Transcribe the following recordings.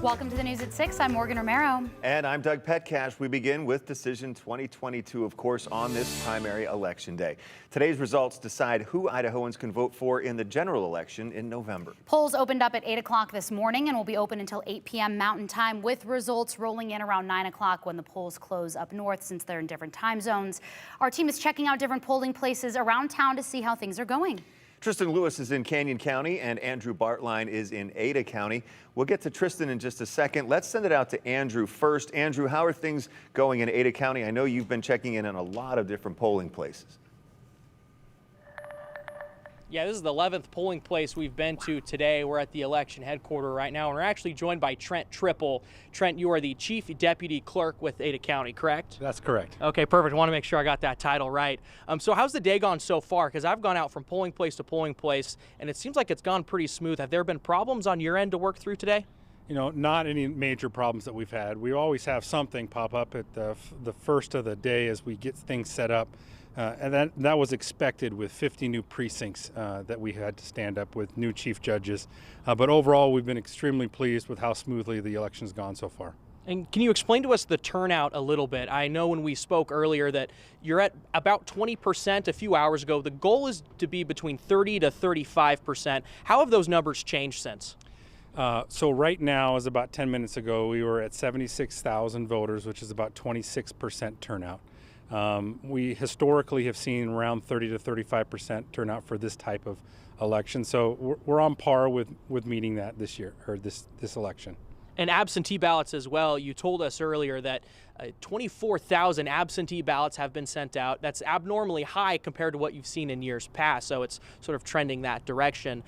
Welcome to the News at 6. I'm Morgan Romero. And I'm Doug Petcash. We begin with Decision 2022, of course, on this primary election day. Today's results decide who Idahoans can vote for in the general election in November. Polls opened up at 8 o'clock this morning and will be open until 8 p.m. Mountain Time, with results rolling in around 9 o'clock when the polls close up north, since they're in different time zones. Our team is checking out different polling places around town to see how things are going. Tristan Lewis is in Canyon County and Andrew Bartline is in Ada County. We'll get to Tristan in just a second. Let's send it out to Andrew first. Andrew, how are things going in Ada County? I know you've been checking in on a lot of different polling places. Yeah, this is the 11th polling place we've been to today. We're at the election headquarters right now, and we're actually joined by Trent Triple. Trent, you are the Chief Deputy Clerk with Ada County, correct? That's correct. Okay, perfect. I want to make sure I got that title right. So how's the day gone so far? Because I've gone out from polling place to polling place, and it seems like it's gone pretty smooth. Have there been problems on your end to work through today? You know, not any major problems that we've had. We always have something pop up at the first of the day as we get things set up. And that was expected with 50 new precincts that we had to stand up with, new chief judges. But overall, we've been extremely pleased with how smoothly the election's gone so far. And can you explain to us the turnout a little bit? I know when we spoke earlier that you're at about 20% a few hours ago. The goal is to be between 30 to 35%. How have those numbers changed since? So right now, as about 10 minutes ago, we were at 76,000 voters, which is about 26% turnout. We historically have seen around 30 to 35% turnout for this type of election. So we're on par with meeting that this year, or this election. And absentee ballots as well. You told us earlier that 24,000 absentee ballots have been sent out. That's abnormally high compared to what you've seen in years past, so it's sort of trending that direction.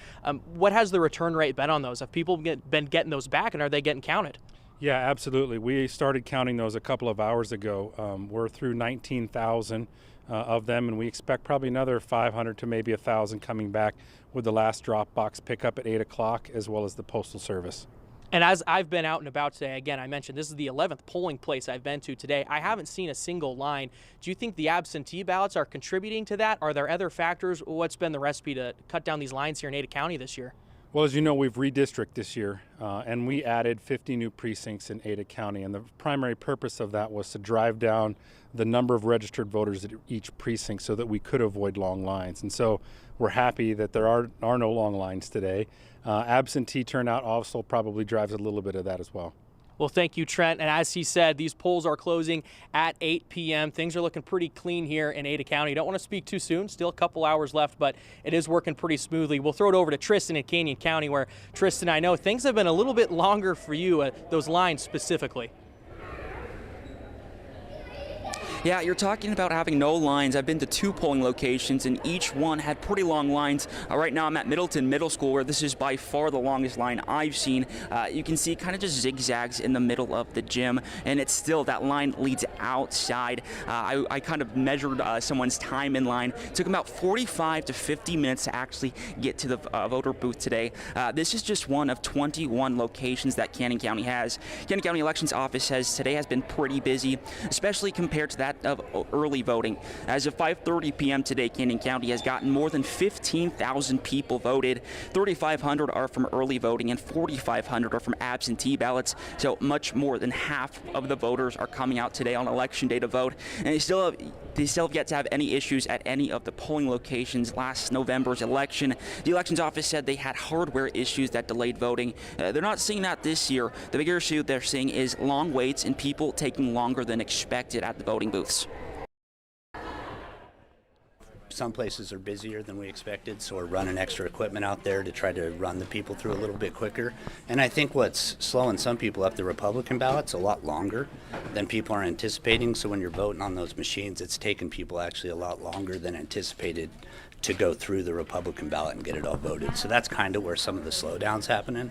What has the return rate been on those? Have people been getting those back, and are they getting counted? Yeah, absolutely. We started counting those a couple of hours ago. We're through 19,000 of them, and we expect probably another 500 to maybe 1,000 coming back with the last drop box pickup at 8 o'clock, as well as the Postal Service. And as I've been out and about today, again, I mentioned this is the 11th polling place I've been to today. I haven't seen a single line. Do you think the absentee ballots are contributing to that? Are there other factors? What's been the recipe to cut down these lines here in Ada County this year? Well, as you know, we've redistricted this year, and we added 50 new precincts in Ada County. And the primary purpose of that was to drive down the number of registered voters at each precinct so that we could avoid long lines. And so we're happy that there are no long lines today. Absentee turnout also probably drives a little bit of that as well. Well, thank you, Trent. And as he said, these polls are closing at 8 p.m. Things are looking pretty clean here in Ada County. Don't want to speak too soon. Still a couple hours left, but it is working pretty smoothly. We'll throw it over to Tristan in Canyon County, where, Tristan, I know things have been a little bit longer for you, those lines specifically. Yeah, you're talking about having no lines. I've been to 2 polling locations, and each one had pretty long lines. Right now I'm at Middleton Middle School, where this is by far the longest line I've seen. You can see kind of just zigzags in the middle of the gym, and it's still, that line leads outside. I kind of measured someone's time in line. It took about 45 to 50 minutes to actually get to the voter booth today. This is just one of 21 locations that Canyon County has. Canyon County Elections Office says today has been pretty busy, especially compared to that of early voting. As of 5:30 p.m. today, Canyon County has gotten more than 15,000 people voted. 3,500 are from early voting and 4,500 are from absentee ballots. So much more than half of the voters are coming out today on election day to vote. And they still have yet to have any issues at any of the polling locations last November's election. The elections office said they had hardware issues that delayed voting. They're not seeing that this year. The bigger issue they're seeing is long waits and people taking longer than expected at the voting booths. Some places are busier than we expected, so we're running extra equipment out there to try to run the people through a little bit quicker. And I think what's slowing some people up, the Republican ballots, a lot longer than people are anticipating. So when you're voting on those machines, it's taking people actually a lot longer than anticipated to go through the Republican ballot and get it all voted. So that's kind of where some of the slowdown's happening.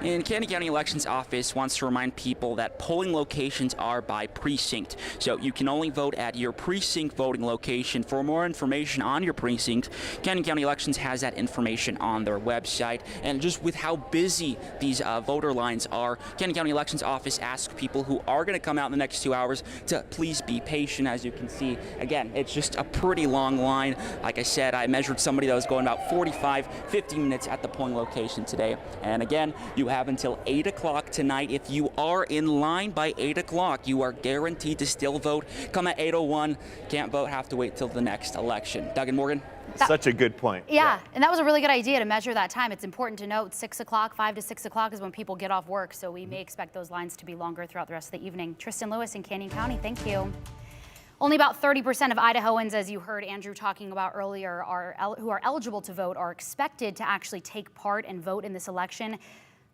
And Canyon County Elections Office wants to remind people that polling locations are by precinct. So you can only vote at your precinct voting location. For more information on your precinct, Canyon County Elections has that information on their website. And just with how busy these voter lines are, Canyon County Elections Office asks people who are going to come out in the next 2 hours to please be patient. As you can see, again, it's just a pretty long line. Like I said, I measured somebody that was going about 50 minutes at the polling location today. And again, you have until 8 o'clock tonight. If you are in line by 8 o'clock, you are guaranteed to still vote. Come at 8:01, can't vote, have to wait till the next election. Doug and Morgan? Such a good point. Yeah, and that was a really good idea to measure that time. It's important to note 6 o'clock, 5 to 6 o'clock is when people get off work, so we may expect those lines to be longer throughout the rest of the evening. Tristan Lewis in Canyon County, thank you. Only about 30% of Idahoans, as you heard Andrew talking about earlier, who are eligible to vote are expected to actually take part and vote in this election.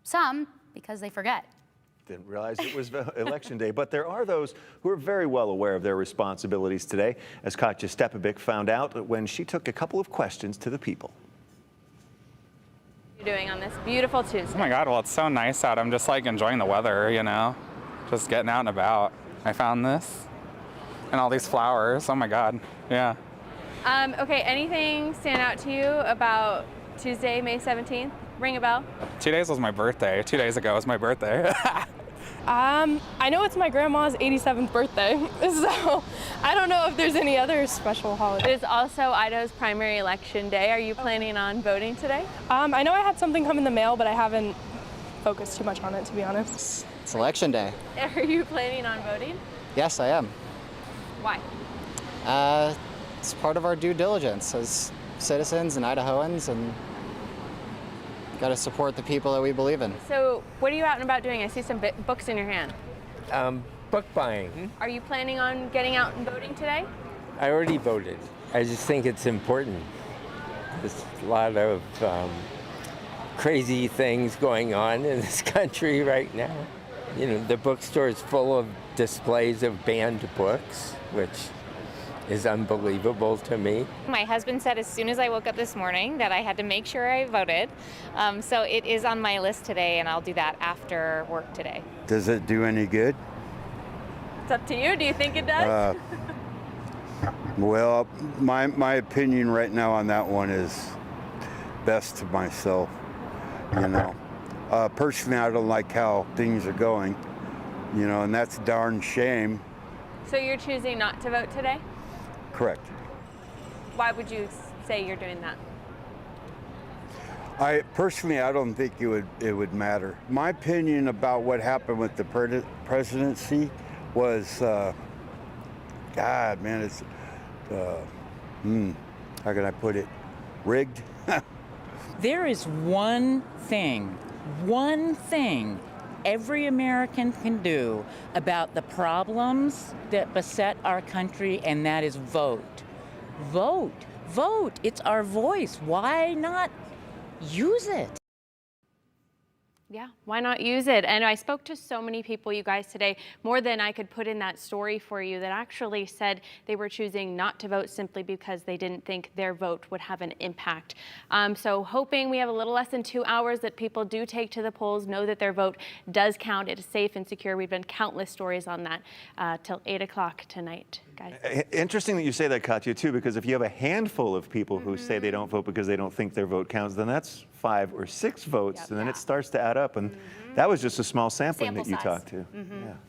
Some because they forget. Didn't realize it was election day, but there are those who are very well aware of their responsibilities today, as Katja Stepabic found out when she took a couple of questions to the people. What are you doing on this beautiful Tuesday? Oh my God, well, it's so nice out. I'm just like enjoying the weather, you know, just getting out and about. I found this and all these flowers. Oh my God, yeah. Okay, anything stand out to you about Tuesday, May 17th? Ring a bell? 2 days was my birthday. 2 days ago was my birthday. I know it's my grandma's 87th birthday, so I don't know if there's any other special holiday. It is also Idaho's primary election day. Are you planning on voting today? I know I had something come in the mail, but I haven't focused too much on it, to be honest. It's election day. Are you planning on voting? Yes, I am. Why? It's part of our due diligence as citizens and Idahoans, and got to support the people that we believe in. So what are you out and about doing? I see some books in your hand. Book buying. Are you planning on getting out and voting today? I already voted. I just think it's important. There's a lot of crazy things going on in this country right now. You know, the bookstore is full of displays of banned books, which is unbelievable to me. My husband said as soon as I woke up this morning that I had to make sure I voted. So it is on my list today, and I'll do that after work today. Does it do any good? It's up to you. Do you think it does? Well, my opinion right now on that one is best to myself, you know. Personally, I don't like how things are going, you know, and that's a darn shame. So you're choosing not to vote today? Correct. Why would you say you're doing that? I don't think it would matter. My opinion about what happened with the presidency was, God, man, it's, how can I put it, rigged? There is one thing every American can do about the problems that beset our country, and that is vote. Vote. Vote. It's our voice. Why not use it? Yeah, why not use it? And I spoke to so many people, you guys, today, more than I could put in that story for you, that actually said they were choosing not to vote simply because they didn't think their vote would have an impact. So hoping we have a little less than 2 hours that people do take to the polls, know that their vote does count. It is safe and secure. We've done countless stories on that till 8 o'clock tonight, guys. Interesting that you say that, Katja, too, because if you have a handful of people who say they don't vote because they don't think their vote counts, then that's 5 or 6 votes, and then it starts to add up. And that was just a small sampling Sample that you size. talked to.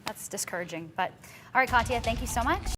That's discouraging. But all right, Katja, thank you so much.